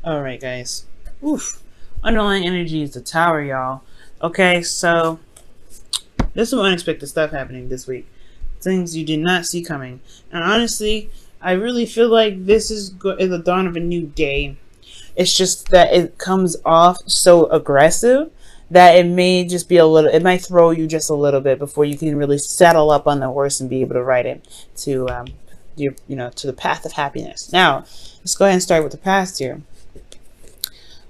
Alright, guys. Oof. Underlying energy is the tower, y'all. Okay, so there's some unexpected stuff happening this week. Things you did not see coming. And honestly, I really feel like this is the dawn of a new day. It's just that it comes off so aggressive that it may just be a little, it might throw you just a little bit before you can really settle up on the horse and be able to ride it to, to the path of happiness. Now, let's go ahead and start with the past here.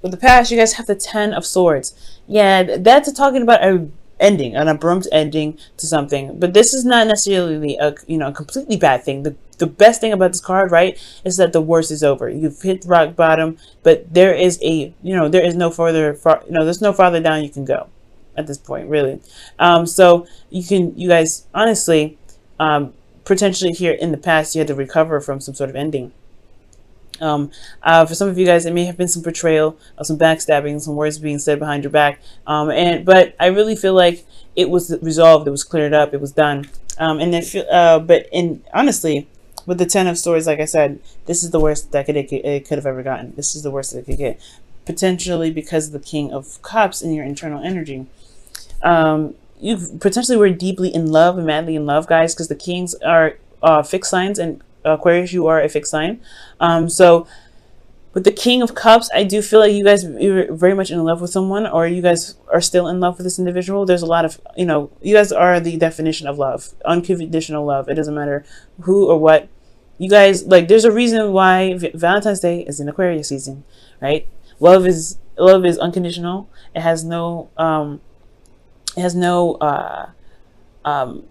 With the past, you guys have the Ten of Swords. Yeah, that's talking about a ending, an abrupt ending to something. But this is not necessarily a completely bad thing. The best thing about this card, right, is that the worst is over. You've hit rock bottom, but there is there is no there's no farther down you can go at this point, really. So you guys honestly, potentially here in the past, you had to recover from some sort of ending. For some of you guys, it may have been some betrayal, some backstabbing, some words being said behind your back. But I really feel like it was resolved, it was cleared up, it was done. Honestly, with the Ten of Swords, like I said, this is the worst that it could have ever gotten. This is the worst that it could get, potentially because of the King of Cups in your internal energy. You potentially were deeply in love and madly in love, guys, because the Kings are fixed signs, and Aquarius, you are a fixed sign. So with the King of Cups, I do feel like you guys are very much in love with someone, or you guys are still in love with this individual. There's a lot of, you guys are the definition of love, unconditional love. It doesn't matter who or what. You guys, like, there's a reason why Valentine's Day is in Aquarius season, right? Love is unconditional. It has no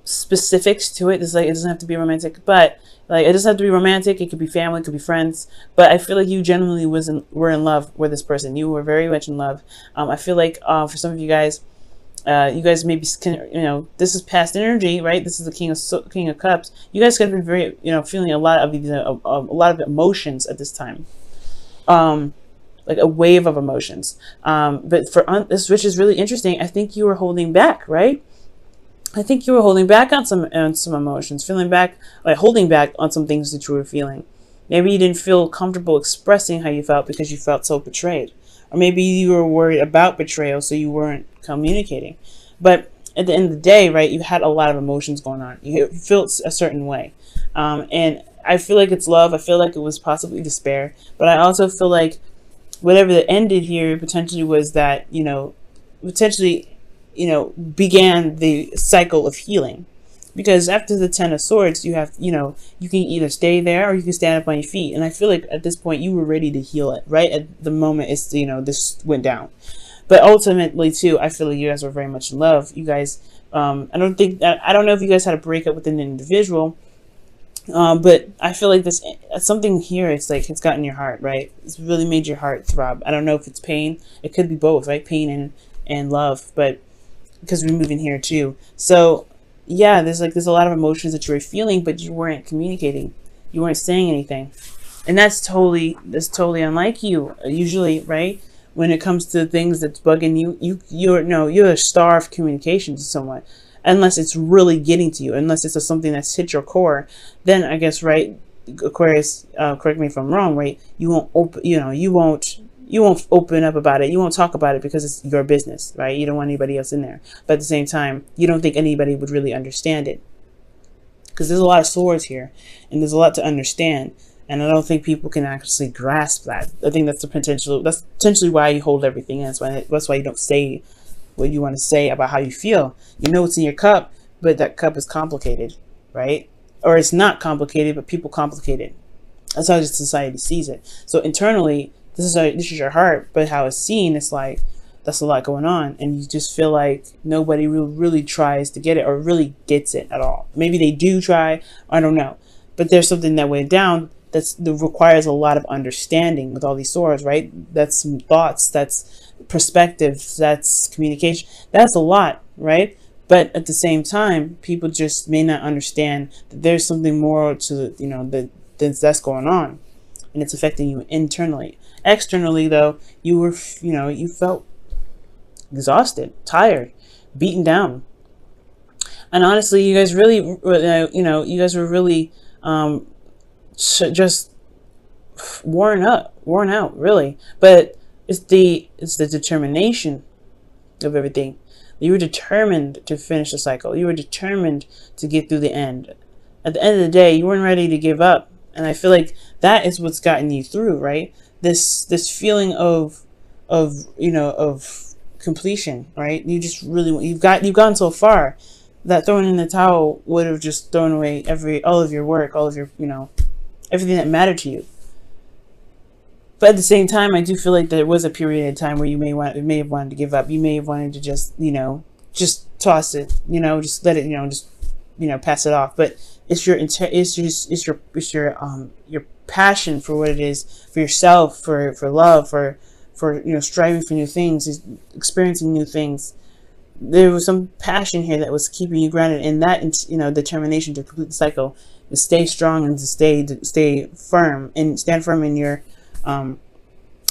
specifics to it. It's like, it doesn't have to be romantic, but like, it doesn't have to be romantic. It could be family, it could be friends. But I feel like you genuinely were in love with this person. You were very much in love. I feel like for some of you guys maybe this is past energy, right? This is the King of Cups. You guys could have been very feeling a lot of these a lot of emotions at this time. Like a wave of emotions. But for this, which is really interesting, I think you were holding back, right? I think you were holding back on some emotions, holding back on some things that you were feeling. Maybe you didn't feel comfortable expressing how you felt because you felt so betrayed. Or maybe you were worried about betrayal, so you weren't communicating. But at the end of the day, right, you had a lot of emotions going on. You felt a certain way. And I feel like it's love. I feel like it was possibly despair. But I also feel like whatever that ended here potentially was that, began the cycle of healing. Because after the Ten of Swords, you have, you can either stay there or you can stand up on your feet. And I feel like at this point you were ready to heal it, right? At the moment it's, this went down. But ultimately too, I feel like you guys were very much in love. You guys, I don't know if you guys had a breakup with an individual, but I feel like this, something here, it's like, it's gotten your heart, right? It's really made your heart throb. I don't know if it's pain. It could be both, right? Pain and love, but because we're moving here too. So yeah, there's a lot of emotions that you were feeling, but you weren't communicating. You weren't saying anything. And that's totally unlike you, usually, right? When it comes to things that's bugging you, you're a star of communication to someone. Unless it's really getting to you, unless it's something that's hit your core, then I guess, right, Aquarius, correct me if I'm wrong, right? You won't open up about it. You won't talk about it because it's your business, right? You don't want anybody else in there. But at the same time, you don't think anybody would really understand it. Because there's a lot of swords here, and there's a lot to understand. And I don't think people can actually grasp that. I think that's potentially why you hold everything in. That's why you don't say what you want to say about how you feel. You know it's in your cup, but that cup is complicated, right? Or it's not complicated, but people complicate it. That's how society sees it. So internally, this is your heart, but how it's seen, it's like, that's a lot going on, and you just feel like nobody really tries to get it or really gets it at all. Maybe they do try, I don't know, but there's something that went down that requires a lot of understanding with all these swords, right? That's some thoughts, that's perspective, that's communication, that's a lot, right? But at the same time, people just may not understand that there's something more to that's going on, and it's affecting you internally. Externally, though, you felt exhausted, tired, beaten down. And honestly, you guys really, you guys were really just worn out, really. But it's the determination of everything. You were determined to finish the cycle. You were determined to get through the end. At the end of the day, you weren't ready to give up. And I feel like that is what's gotten you through, right? This feeling of completion, right? You just really, you've gone so far that throwing in the towel would have just thrown away all of your work, all of your, everything that mattered to you. But at the same time, I do feel like there was a period of time where you may have wanted to give up. You may have wanted to just toss it, just let it, pass it off. But it's your passion for what it is, for yourself, for love, for striving for new things, experiencing new things. There was some passion here that was keeping you grounded, and that determination to complete the cycle, to stay strong and to stay firm and stand firm in your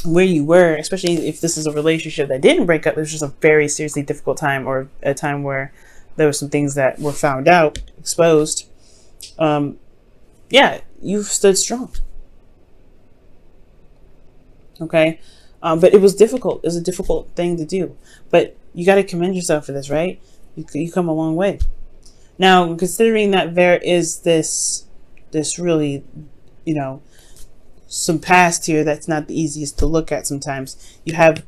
where you were, especially if this is a relationship that didn't break up. It was just a very seriously difficult time, or a time where there were some things that were found out, exposed. Yeah, you've stood strong. Okay. But it was difficult. It was a difficult thing to do, but you got to commend yourself for this, right? You come a long way. Now, considering that there is this really, some past here that's not the easiest to look at sometimes. You have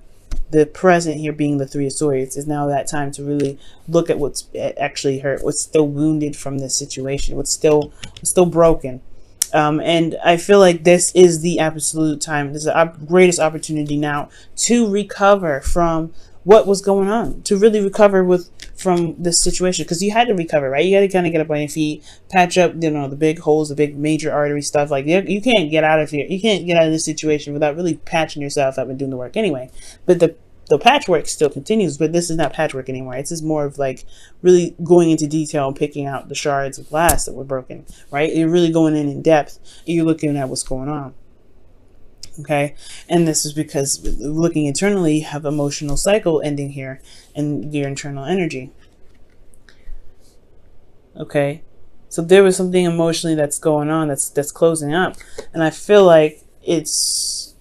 the present here being the Three of Swords. Is now that time to really look at what's actually hurt, what's still wounded from this situation, what's still broken. And I feel like this is the absolute time. This is the greatest opportunity now to recover from what was going on, to really recover from this situation, because you had to recover, right? You got to kind of get up on your feet, patch up, the big holes, the big major artery stuff. Like, you can't get out of here. You can't get out of this situation without really patching yourself up and doing the work anyway. But the patchwork still continues, but this is not patchwork anymore. It's just more of like really going into detail and picking out the shards of glass that were broken, right? You're really going in depth, and you're looking at what's going on. Okay, and this is because looking internally, you have emotional cycle ending here and your internal energy. Okay, so there was something emotionally that's going on, that's closing up, and I feel like it's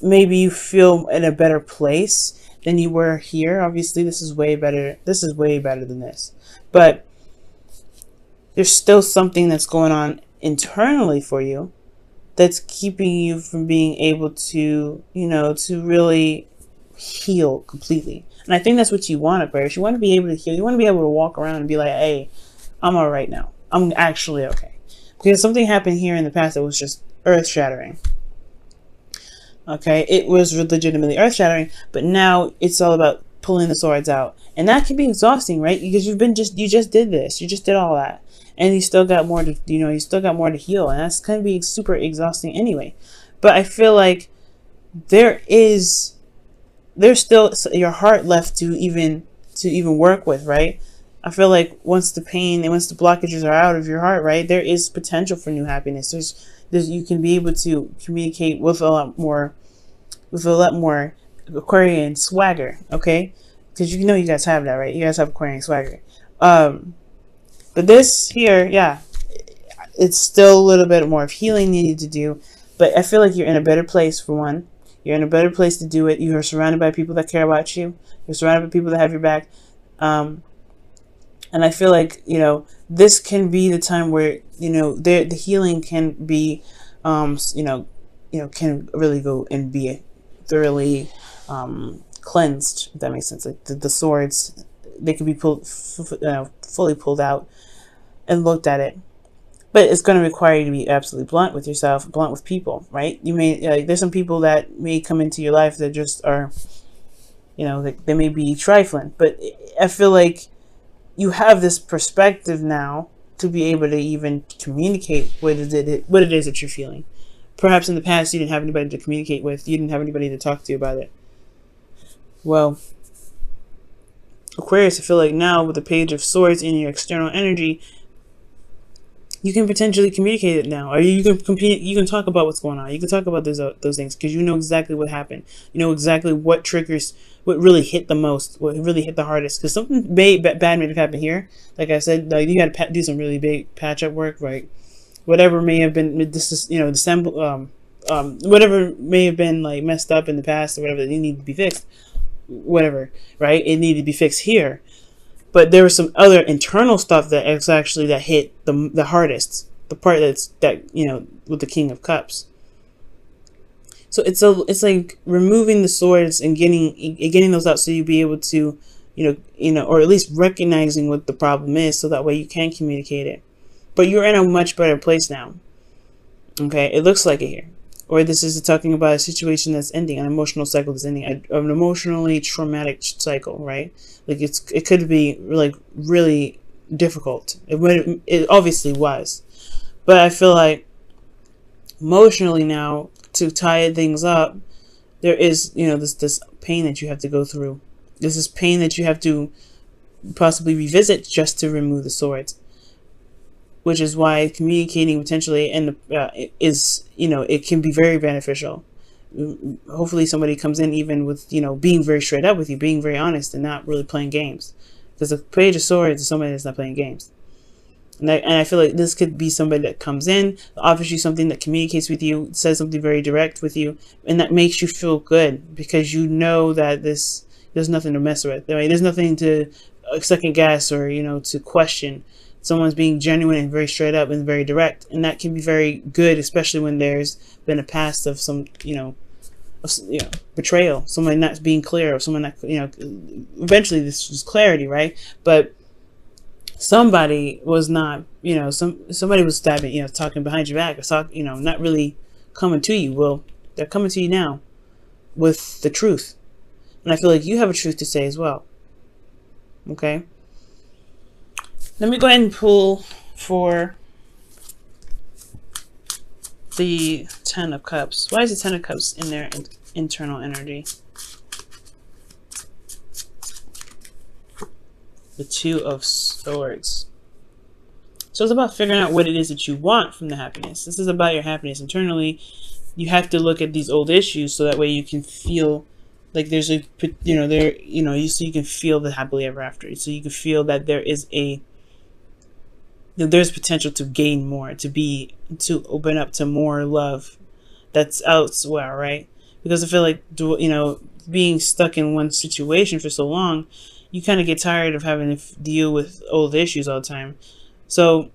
maybe you feel in a better place than you were here. Obviously, this is way better. This is way better than this, but there's still something that's going on internally for you that's keeping you from being able to, to really heal completely. And I think that's what you want, Aquarius. You want to be able to heal. You want to be able to walk around and be like, hey, I'm all right now. I'm actually okay. Because something happened here in the past that was just earth-shattering. Okay, it was legitimately earth-shattering, but now it's all about pulling the swords out. And that can be exhausting, right? Because you just did this. You just did all that. And you still got more to, you still got more to heal. And that's going to be super exhausting anyway. But I feel like there's still your heart left to even work with, right? I feel like once the pain and once the blockages are out of your heart, right, there is potential for new happiness. There's you can be able to communicate with a lot more Aquarian swagger, okay? Because you guys have that, right? You guys have Aquarian swagger. But this here, yeah, it's still a little bit more of healing needed to do. But I feel like you're in a better place, for one. You're in a better place to do it. You are surrounded by people that care about you. You're surrounded by people that have your back. And I feel like, this can be the time where, the healing can be, can really go and be thoroughly cleansed, if that makes sense. Like the swords, they can be fully pulled out and looked at it. But it's going to require you to be absolutely blunt with yourself, blunt with people, right? You may, there's some people that may come into your life that just are, they may be trifling. But I feel like you have this perspective now to be able to even communicate what it is that you're feeling. Perhaps in the past you didn't have anybody to communicate with. You didn't have anybody to talk to about it. Well, Aquarius, I feel like now with the Page of Swords in your external energy, you can potentially communicate it now, or you can talk about what's going on. You can talk about those things because you know exactly what happened. You know exactly what triggers, what really hit the most, what really hit the hardest. Because something bad may have happened here. Like I said, like you got to do some really big patch-up work, right? Whatever may have been, this is the whatever may have been like messed up in the past or whatever that needed to be fixed, whatever, right? It needed to be fixed here. But there was some other internal stuff that hit the hardest, the part that with the King of Cups. So it's like removing the swords and getting those out, so you'll be able to or at least recognizing what the problem is, so that way you can communicate it. But you're in a much better place now. Okay, it looks like it here. Or this is talking about a situation that's ending, an emotional cycle that's ending, an emotionally traumatic cycle, right? Like it could be like really difficult. It obviously was. But I feel like emotionally now, to tie things up, there is, this pain that you have to go through. This is pain that you have to possibly revisit just to remove the swords. Which is why communicating potentially it can be very beneficial. Hopefully somebody comes in even with, being very straight up with you, being very honest and not really playing games. Because the Page of Swords is somebody that's not playing games. And I feel like this could be somebody that comes in, offers you something, that communicates with you, says something very direct with you, and that makes you feel good because you know that there's nothing to mess with. Right? There's nothing to second guess or, to question. Someone's being genuine and very straight up and very direct, and that can be very good, especially when there's been a past of some, betrayal, someone not being clear, or someone not, eventually this was clarity, right? But somebody was not, somebody was stabbing, talking behind your back, or not really coming to you. Well, they're coming to you now with the truth, and I feel like you have a truth to say as well. Okay. Let me go ahead and pull for the Ten of Cups. Why is the Ten of Cups in their internal energy? The Two of Swords. So it's about figuring out what it is that you want from the happiness. This is about your happiness internally. You have to look at these old issues so that way you can feel like there's a, so you can feel the happily ever after. So you can feel that there is there's potential to gain more, to open up to more love that's elsewhere, right? Because I feel like, being stuck in one situation for so long, you kind of get tired of having to deal with old issues all the time. So,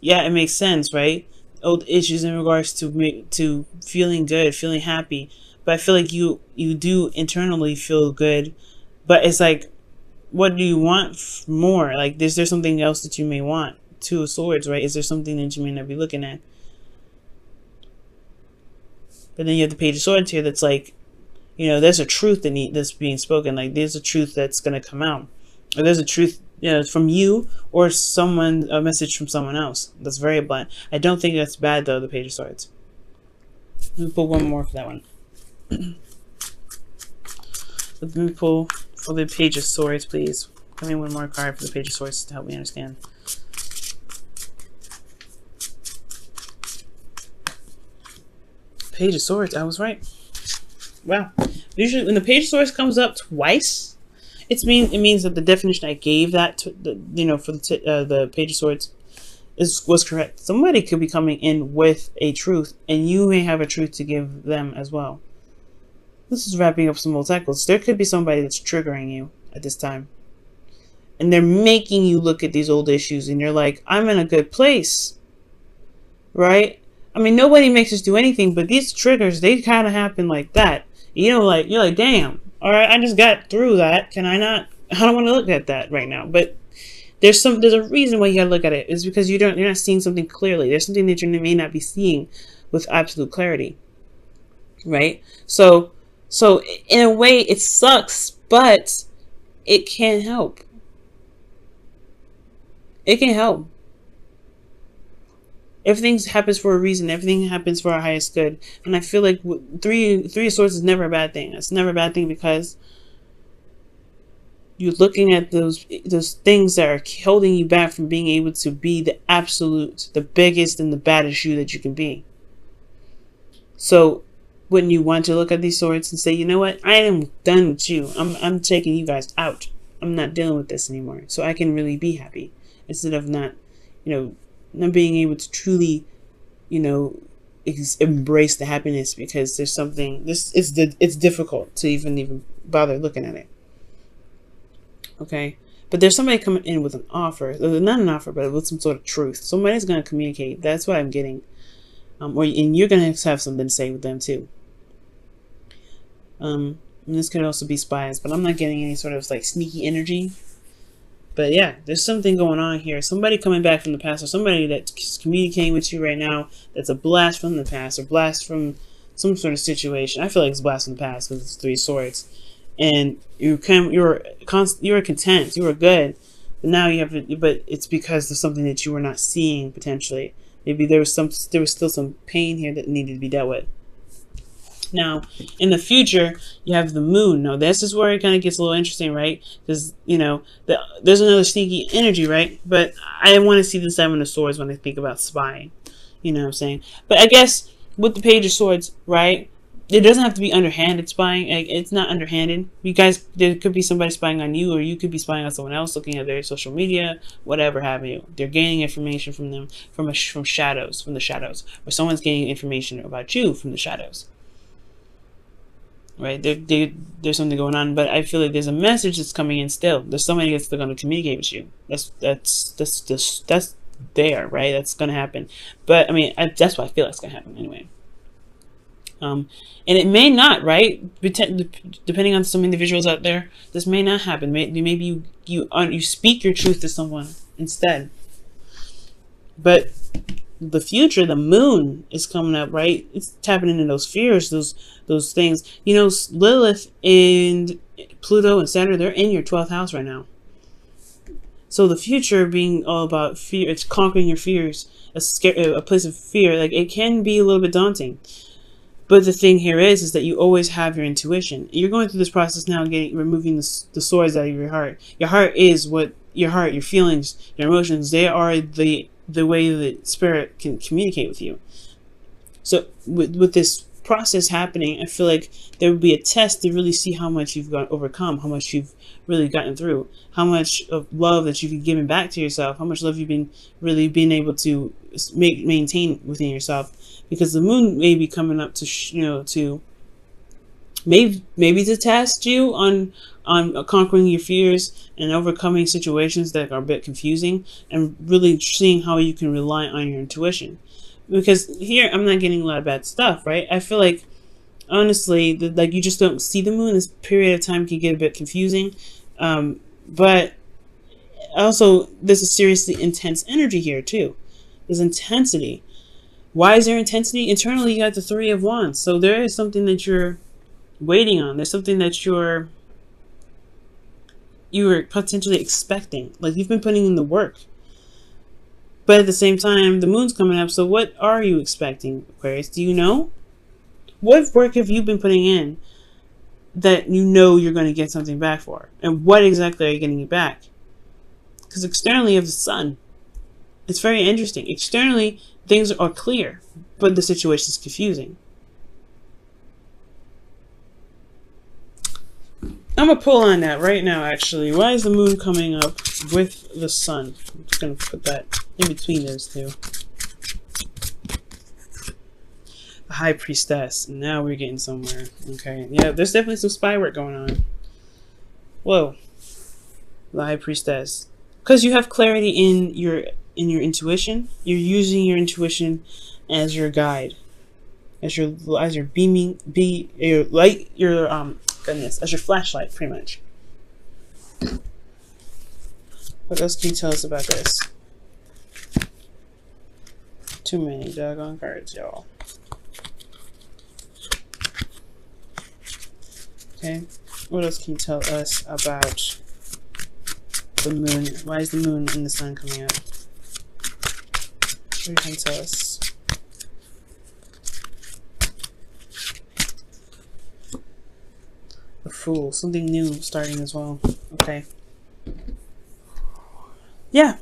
yeah, it makes sense, right? Old issues in regards to feeling good, feeling happy. But I feel like you do internally feel good, but it's like, what do you want more? Like, is there something else that you may want? Two of Swords, right? Is there something that you may not be looking at? But then you have the Page of Swords here that's like, there's a truth that's being spoken. Like, there's a truth that's going to come out. Or there's a truth from you or a message from someone else. That's very blunt. I don't think that's bad, though, the Page of Swords. Let me pull one more for that one. Let me pull for the Page of Swords, please. Give me one more card for the Page of Swords to help me understand. Page of Swords, I was right. Wow. Usually when the Page of Swords comes up twice, it means that the definition I gave that to for the Page of Swords was correct. Somebody could be coming in with a truth, and you may have a truth to give them as well. This is wrapping up some old cycles. There could be somebody that's triggering you at this time, and they're making you look at these old issues, and you're like, I'm in a good place, right? I mean, nobody makes us do anything, but these triggers, they kind of happen like that. You're like, damn, all right, I just got through that. Can I not? I don't want to look at that right now. But there's a reason why you gotta look at it. It's because you're not seeing something clearly. There's something that you may not be seeing with absolute clarity, right? So in a way, it sucks, but it can help. It can help. Everything happens for a reason. Everything happens for our highest good. And I feel like three of Swords is never a bad thing. It's never a bad thing because you're looking at those things that are holding you back from being able to be the absolute, the biggest and the baddest you that you can be. So wouldn't you want to look at these swords and say, you know what? I am done with you. I'm taking you guys out. I'm not dealing with this anymore. So I can really be happy instead of not being able to truly, embrace the happiness, because there's something, it's difficult to even bother looking at it. Okay. But there's somebody coming in with an offer, not an offer, but with some sort of truth. Somebody's going to communicate. That's what I'm getting. And you're going to have something to say with them too. And this could also be spies, but I'm not getting any sort of like sneaky energy. But yeah, there's something going on here. Somebody coming back from the past, or somebody that's communicating with you right now that's a blast from the past, or blast from some sort of situation. I feel like it's blast from the past because it's 3 swords. And you were content, you were good, but now you have, but it's because of something that you were not seeing potentially. Maybe there was still some pain here that needed to be dealt with. Now, in the future, you have the moon. Now, this is where it kind of gets a little interesting, right? Because, you know, there's another sneaky energy, right? But I want to see the 7 of Swords when I think about spying. You know what I'm saying? But I guess with the Page of Swords, right? It doesn't have to be underhanded spying. It's not underhanded. You guys, there could be somebody spying on you, or you could be spying on someone else, looking at their social media, whatever have you. They're gaining information from them, from the shadows, or someone's gaining information about you from the shadows. Right? There's something going on, but I feel like there's a message that's coming in still. There's somebody that's going to communicate with you. That's there, right? That's going to happen. But I mean, that's what I feel like it's going to happen anyway. And it may not, right? Depending on some individuals out there, this may not happen. Maybe you speak your truth to someone instead. But the future, the moon is coming up, right? It's tapping into those fears, those things. You know, Lilith and Pluto and Saturn, they're in your 12th house right now. So the future being all about fear, it's conquering your fears, a place of fear. Like, it can be a little bit daunting. But the thing here is that you always have your intuition. You're going through this process now, removing the swords out of your heart. Your heart is what your feelings, your emotions, they are the way that spirit can communicate with you. So with this process happening, I feel like there would be a test to really see how much you've overcome, how much you've really gotten through, how much of love that you've given back to yourself, how much love you've been able to maintain within yourself. Because the moon may be coming up to maybe to test you on conquering your fears and overcoming situations that are a bit confusing, and really seeing how you can rely on your intuition. Because here I'm not getting a lot of bad stuff, right? I feel like, honestly, like, you just don't see the moon. This period of time can get a bit confusing, but also there's a seriously intense energy here too. There's intensity. Why is there intensity? Internally, you got the 3 of Wands. So there is something that you're waiting on. There's something that you were potentially expecting. Like, you've been putting in the work. But at the same time, the moon's coming up. So what are you expecting, Aquarius? Do you know? What work have you been putting in that you know you're going to get something back for? And what exactly are you getting it back? Because externally, you have the sun. It's very interesting. Externally, things are clear, but the situation is confusing. I'm going to pull on that right now, actually. Why is the moon coming up with the sun? I'm just going to put that in between those two. The High Priestess. Now we're getting somewhere. Okay. Yeah, there's definitely some spy work going on. Whoa. The High Priestess. Because you have clarity in your intuition. You're using your intuition as your guide, as your beaming, your light, as your flashlight, pretty much. What else can you tell us about this? Too many doggone cards, y'all. Okay, what else can you tell us about the moon? Why is the moon and the sun coming up? What can you tell us? The Fool. Something new starting as well. Okay. Yeah.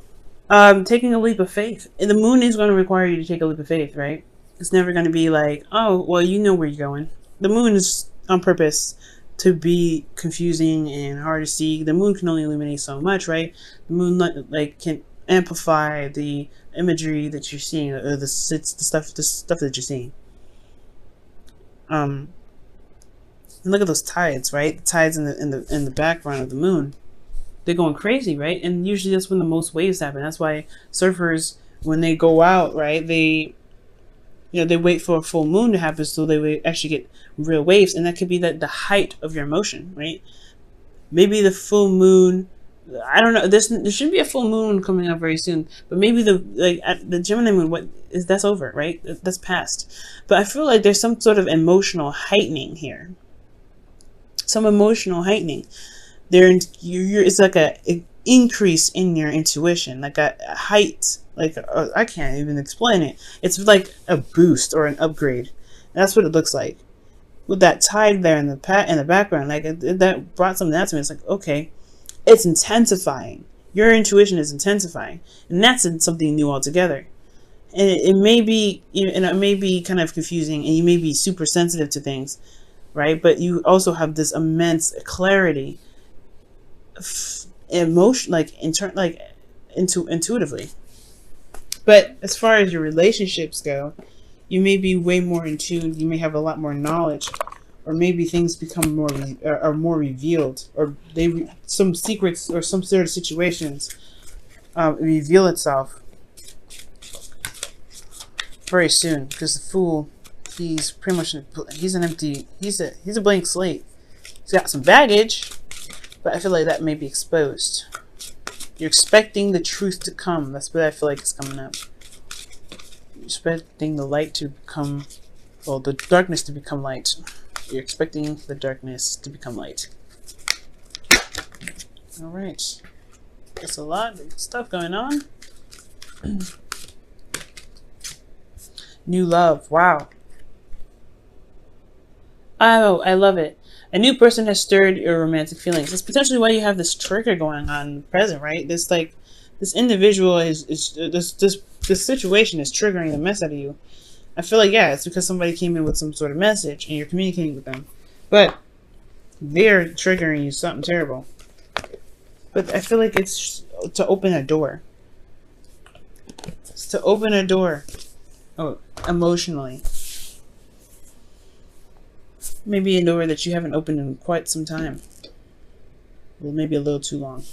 Taking a leap of faith. And the moon is going to require you to take a leap of faith, right? It's never going to be like, oh, well, you know where you're going. The moon is on purpose to be confusing and hard to see. The moon can only illuminate so much, right? The moon, like, can amplify the imagery that you're seeing, or the stuff that you're seeing. And look at those tides, right? The tides in the background of the moon. They're going crazy, right? And usually that's when the most waves happen. That's why surfers, when they go out, right, they wait for a full moon to happen so they actually get real waves, and that could be the height of your emotion, right? Maybe the full moon, I don't know. There should be a full moon coming up very soon, but maybe the Gemini moon, that's over, right? That's past. But I feel like there's some sort of emotional heightening here. Some emotional heightening. It's like an increase in your intuition, like a height. Like I can't even explain it. It's like a boost or an upgrade. That's what it looks like. With that tide there in the background, like that brought something out to me. It's like, okay, it's intensifying. Your intuition is intensifying, and that's something new altogether. And it may be, and it may be kind of confusing, and you may be super sensitive to things, right? But you also have this immense clarity, emotion, intuitively. But as far as your relationships go, you may be way more in tune. You may have a lot more knowledge, or maybe things become more revealed, or some secrets or some sort of situations reveal itself very soon. Because the Fool, he's pretty much he's a blank slate. He's got some baggage, but I feel like that may be exposed. You're expecting the truth to come. That's what I feel like is coming up. You're expecting the light to become, well, the darkness to become light. You're expecting the darkness to become light. Alright. There's a lot of stuff going on. New love. Wow. Oh, I love it. A new person has stirred your romantic feelings. That's potentially why you have this trigger going on in the present, right? This individual this situation is triggering the mess out of you. I feel like, yeah, it's because somebody came in with some sort of message and you're communicating with them. But they're triggering you something terrible. But I feel like it's to open a door. It's to open a door. Oh, emotionally. Maybe a door that you haven't opened in quite some time. Well, maybe a little too long.